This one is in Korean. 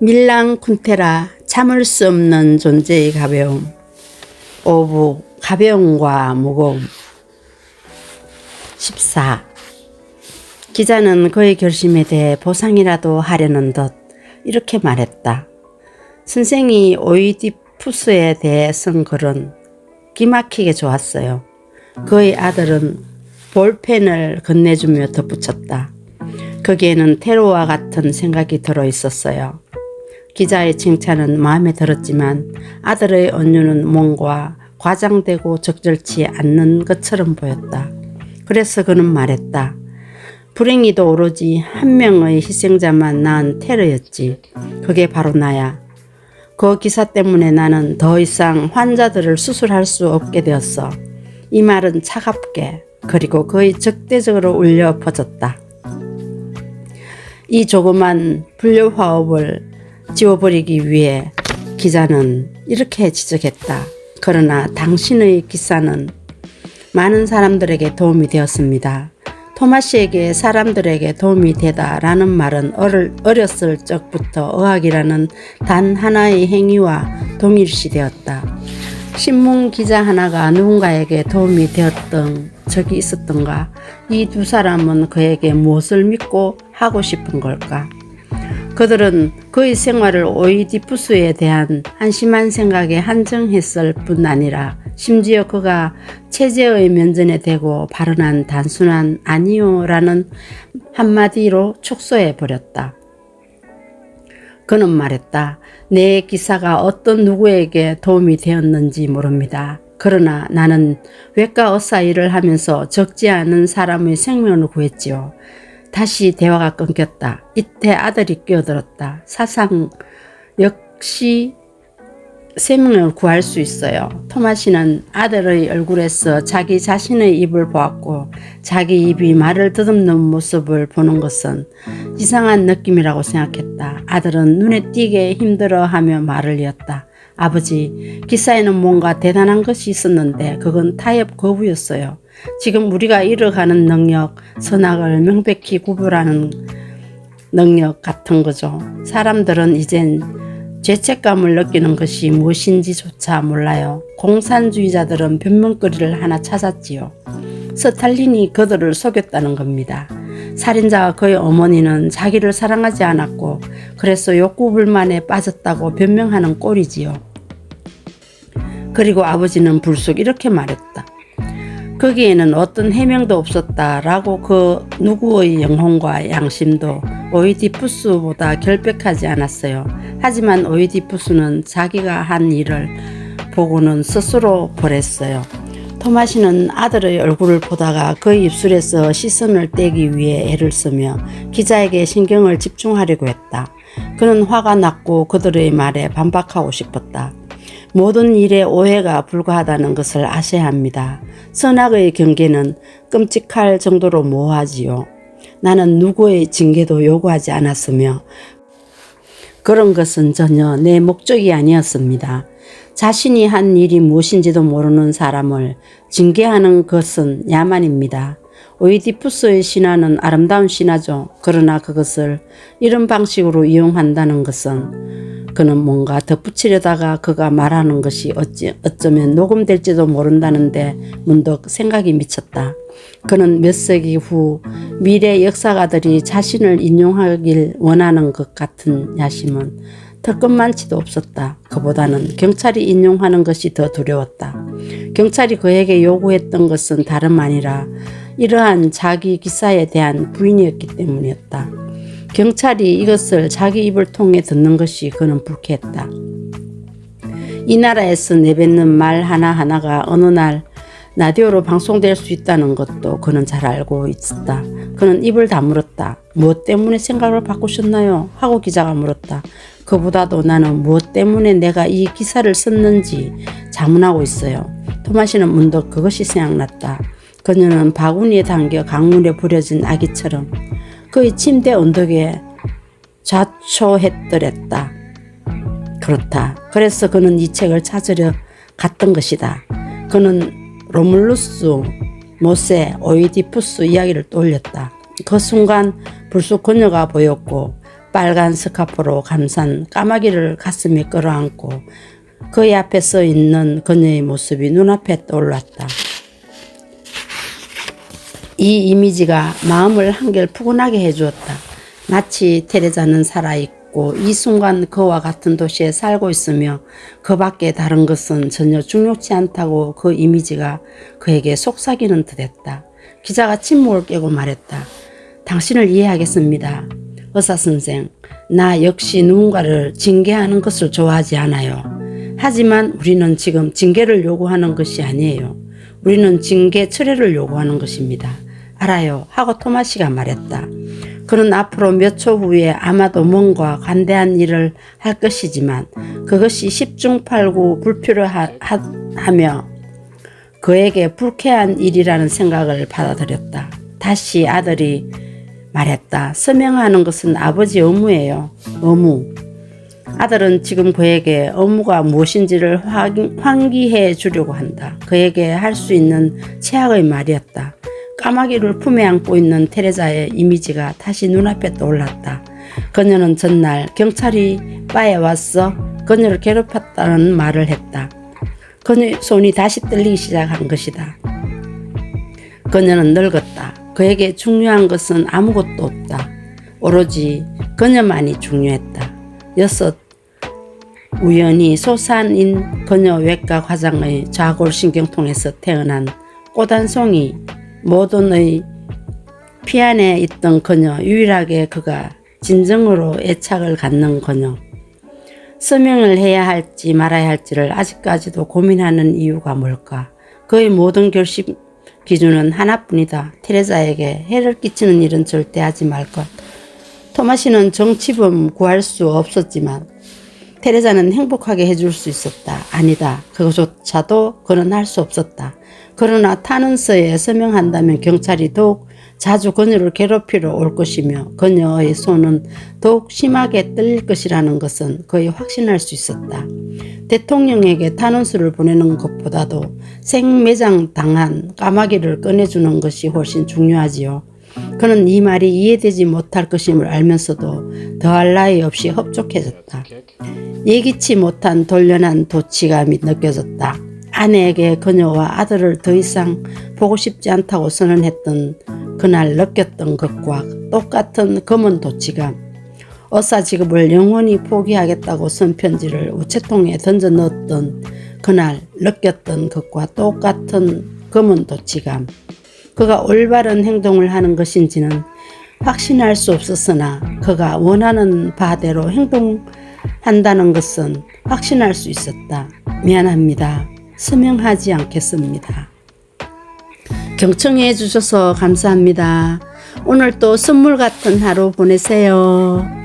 밀랑 쿤테라 참을 수 없는 존재의 가벼움. 오부 가벼움과 무거움. 14. 기자는 그의 결심에 대해 보상이라도 하려는 듯 이렇게 말했다. 선생이 오이디푸스에 대해 쓴 글은 기막히게 좋았어요. 그의 아들은 볼펜을 건네주며 덧붙였다. 거기에는 테러와 같은 생각이 들어있었어요. 기자의 칭찬은 마음에 들었지만 아들의 언유는 뭔가 과장되고 적절치 않는 것처럼 보였다. 그래서 그는 말했다. 불행히도 오로지 한 명의 희생자만 낳은 테러였지. 그게 바로 나야. 그 기사 때문에 나는 더 이상 환자들을 수술할 수 없게 되었어. 이 말은 차갑게 그리고 거의 적대적으로 울려 퍼졌다. 이 조그만 분류화업을 지워버리기 위해 기자는 이렇게 지적했다. 그러나 당신의 기사는 많은 사람들에게 도움이 되었습니다. 토마시에게 사람들에게 도움이 되다라는 말은 어렸을 적부터 의학이라는 단 하나의 행위와 동일시되었다. 신문 기자 하나가 누군가에게 도움이 되었던 적이 있었던가? 이 두 사람은 그에게 무엇을 믿고 하고 싶은 걸까? 그들은 그의 생활을 오이디푸스에 대한 한심한 생각에 한정했을 뿐 아니라 심지어 그가 체제의 면전에 대고 발언한 단순한 아니요라는 한마디로 축소해버렸다. 그는 말했다. 내 기사가 어떤 누구에게 도움이 되었는지 모릅니다. 그러나 나는 외과 의사 일을 하면서 적지 않은 사람의 생명을 구했지요. 다시 대화가 끊겼다. 이때 아들이 끼어들었다. 사상 역시 생명을 구할 수 있어요. 토마시는 아들의 얼굴에서 자기 자신의 입을 보았고 자기 입이 말을 더듬는 모습을 보는 것은 이상한 느낌이라고 생각했다. 아들은 눈에 띄게 힘들어하며 말을 이었다. 아버지, 기사에는 뭔가 대단한 것이 있었는데 그건 타협 거부였어요. 지금 우리가 잃어가는 능력, 선악을 명백히 구별하는 능력 같은 거죠. 사람들은 이젠 죄책감을 느끼는 것이 무엇인지조차 몰라요. 공산주의자들은 변명거리를 하나 찾았지요. 스탈린이 그들을 속였다는 겁니다. 살인자와 그의 어머니는 자기를 사랑하지 않았고 그래서 욕구불만에 빠졌다고 변명하는 꼴이지요. 그리고 아버지는 불쑥 이렇게 말했다. 거기에는 어떤 해명도 없었다라고 그 누구의 영혼과 양심도 오이디푸스보다 결백하지 않았어요. 하지만 오이디푸스는 자기가 한 일을 보고는 스스로 벌했어요. 토마시는 아들의 얼굴을 보다가 그의 입술에서 시선을 떼기 위해 애를 쓰며 기자에게 신경을 집중하려고 했다. 그는 화가 났고 그들의 말에 반박하고 싶었다. 모든 일에 오해가 불가하다는 것을 아셔야 합니다. 선악의 경계는 끔찍할 정도로 모호하지요. 나는 누구의 징계도 요구하지 않았으며 그런 것은 전혀 내 목적이 아니었습니다. 자신이 한 일이 무엇인지도 모르는 사람을 징계하는 것은 야만입니다. 오이디푸스의 신화는 아름다운 신화죠. 그러나 그것을 이런 방식으로 이용한다는 것은 그는 뭔가 덧붙이려다가 그가 말하는 것이 어쩌면 녹음될지도 모른다는데 문득 생각이 미쳤다. 그는 몇 세기 후 미래 역사가들이 자신을 인용하길 원하는 것 같은 야심은 털끝만치도 없었다. 그보다는 경찰이 인용하는 것이 더 두려웠다. 경찰이 그에게 요구했던 것은 다름 아니라 이러한 자기 기사에 대한 부인이었기 때문이었다. 경찰이 이것을 자기 입을 통해 듣는 것이 그는 불쾌했다. 이 나라에서 내뱉는 말 하나하나가 어느 날 라디오로 방송될 수 있다는 것도 그는 잘 알고 있었다. 그는 입을 다물었다. 무엇 때문에 생각을 바꾸셨나요? 하고 기자가 물었다. 그보다도 나는 무엇 때문에 내가 이 기사를 썼는지 자문하고 있어요. 토마시는 문득 그것이 생각났다. 그녀는 바구니에 담겨 강물에 버려진 아기처럼 그의 침대 언덕에 좌초했더랬다. 그렇다. 그래서 그는 이 책을 찾으려 갔던 것이다. 그는 로물루스, 모세, 오이디푸스 이야기를 떠올렸다. 그 순간 불쑥 그녀가 보였고 빨간 스카프로 감싼 까마귀를 가슴에 끌어안고 그의 앞에 서 있는 그녀의 모습이 눈앞에 떠올랐다. 이 이미지가 마음을 한결 푸근하게 해주었다. 마치 테레자는 살아있고 이 순간 그와 같은 도시에 살고 있으며 그 밖에 다른 것은 전혀 중요치 않다고 그 이미지가 그에게 속삭이는 듯했다. 기자가 침묵을 깨고 말했다. 당신을 이해하겠습니다. 의사선생, 나 역시 누군가를 징계하는 것을 좋아하지 않아요. 하지만 우리는 지금 징계를 요구하는 것이 아니에요. 우리는 징계 철회를 요구하는 것입니다. 알아요. 하고 토마시가 말했다. 그는 앞으로 몇 초 후에 아마도 뭔가 관대한 일을 할 것이지만 그것이 십중팔구 불필요하며 그에게 불쾌한 일이라는 생각을 받아들였다. 다시 아들이 말했다. 서명하는 것은 아버지 의무예요. 의무. 아들은 지금 그에게 의무가 무엇인지를 환기해 주려고 한다. 그에게 할 수 있는 최악의 말이었다. 까마귀를 품에 안고 있는 테레자의 이미지가 다시 눈앞에 떠올랐다. 그녀는 전날 경찰이 바에 와서 그녀를 괴롭혔다는 말을 했다. 그녀의 손이 다시 떨리기 시작한 것이다. 그녀는 늙었다. 그에게 중요한 것은 아무것도 없다. 오로지 그녀만이 중요했다. 6. 우연히 소산인 그녀 외과 과장의 좌골신경통에서 태어난 꽃 한 송이 모던의 피 안에 있던 그녀, 유일하게 그가 진정으로 애착을 갖는 그녀. 서명을 해야 할지 말아야 할지를 아직까지도 고민하는 이유가 뭘까? 그의 모든 결심 기준은 하나뿐이다. 테레자에게 해를 끼치는 일은 절대 하지 말 것. 토마시는 정치범 구할 수 없었지만 테레자는 행복하게 해줄 수 있었다. 아니다. 그것조차도 그는 할 수 없었다. 그러나 탄원서에 서명한다면 경찰이 더욱 자주 그녀를 괴롭히러 올 것이며 그녀의 손은 더욱 심하게 떨릴 것이라는 것은 거의 확신할 수 있었다. 대통령에게 탄원서를 보내는 것보다도 생매장 당한 까마귀를 꺼내주는 것이 훨씬 중요하지요. 그는 이 말이 이해되지 못할 것임을 알면서도 더할 나위 없이 흡족해졌다. 예기치 못한 돌연한 도취감이 느껴졌다. 아내에게 그녀와 아들을 더 이상 보고 싶지 않다고 선언했던 그날 느꼈던 것과 똑같은 검은 도취감. 의사 직업을 영원히 포기하겠다고 쓴 편지를 우체통에 던져 넣었던 그날 느꼈던 것과 똑같은 검은 도취감. 그가 올바른 행동을 하는 것인지는 확신할 수 없었으나 그가 원하는 바대로 행동한다는 것은 확신할 수 있었다. 미안합니다. 서명하지 않겠습니다. 경청해 주셔서 감사합니다. 오늘 또 선물 같은 하루 보내세요.